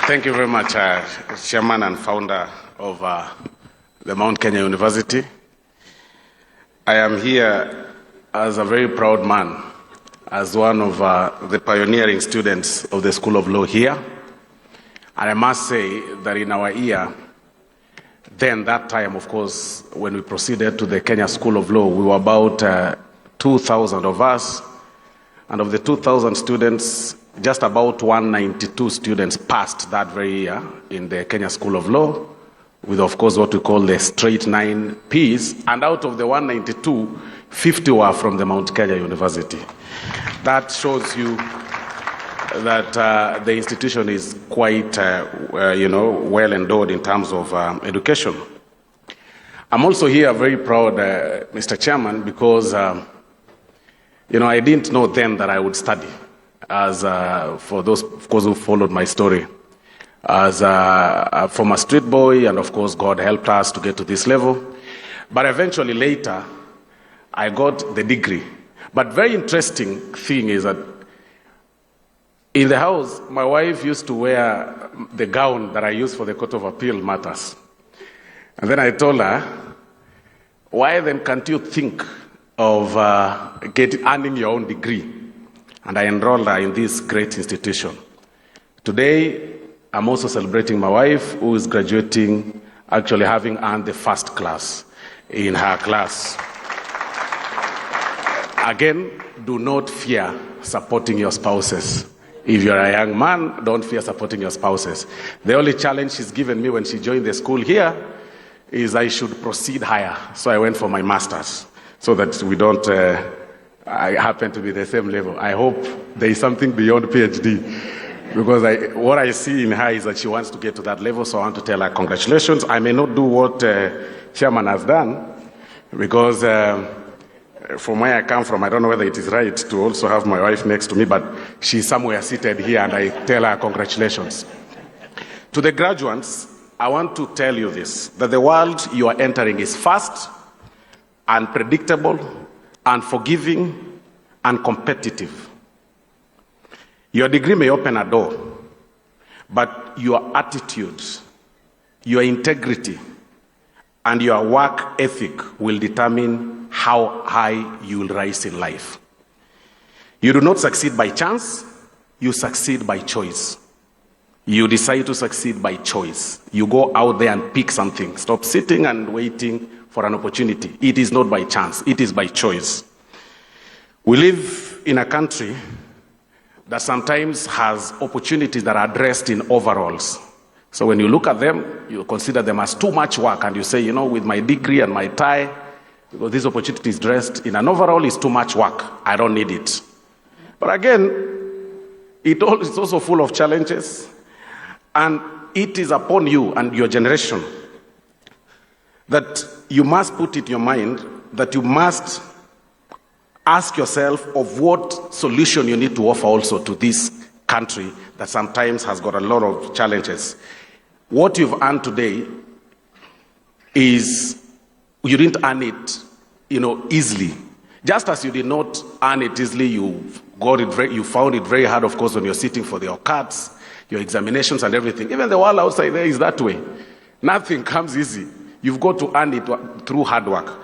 Thank you very much, Chairman and Founder of the Mount Kenya University. I am here as a very proud man, as one of the pioneering students of the School of Law here. And I must say that in our year, then that time, of course, when we proceeded to the Kenya School of Law, we were about 2,000 of us. And of the 2,000 students, just about 192 students passed that very year in the Kenya School of Law, with, of course, what we call the straight 9 Ps. And out of the 192, 50 were from the Mount Kenya University. That shows you that the institution is quite, well endowed in terms of education. I'm also here very proud, Mr. Chairman, because, I didn't know then that I would study. As for those, of course, who followed my story, as from a street boy, and of course, God helped us to get to this level. But eventually, later, I got the degree. But very interesting thing is that in the house, my wife used to wear the gown that I used for the Court of Appeal matters. And then I told her, why then can't you think of earning your own degree? And I enrolled her in this great institution. Today, I'm also celebrating my wife, who is graduating, actually having earned the first class in her class. Again, do not fear supporting your spouses. If you're a young man, don't fear supporting your spouses. The only challenge she's given me when she joined the school here is I should proceed higher. So I went for my master's, so that we don't I happen to be the same level. I hope there is something beyond PhD, because what I see in her is that she wants to get to that level, so I want to tell her congratulations. I may not do what Chairman has done, because from where I come from, I don't know whether it is right to also have my wife next to me, but she's somewhere seated here, and I tell her congratulations. To the graduates, I want to tell you this, that the world you are entering is fast, unpredictable, unforgiving, and competitive. Your degree may open a door, but your attitude, your integrity, and your work ethic will determine how high you will rise in life. You do not succeed by chance, you succeed by choice. You decide to succeed by choice. You go out there and pick something. Stop sitting and waiting for an opportunity. It is not by chance, it is by choice. We live in a country that sometimes has opportunities that are dressed in overalls. So when you look at them, you consider them as too much work, and you say, with my degree and my tie, because this opportunity is dressed in an overall, is too much work. I don't need it. But again, it's also full of challenges, and it is upon you and your generation that you must put it in your mind that you must ask yourself of what solution you need to offer also to this country that sometimes has got a lot of challenges. What you've earned today is, you didn't earn it, easily. Just as you did not earn it easily, you found it very hard, of course, when you're sitting for your cards, your examinations and everything. Even the world outside there is that way. Nothing comes easy. You've got to earn it through hard work.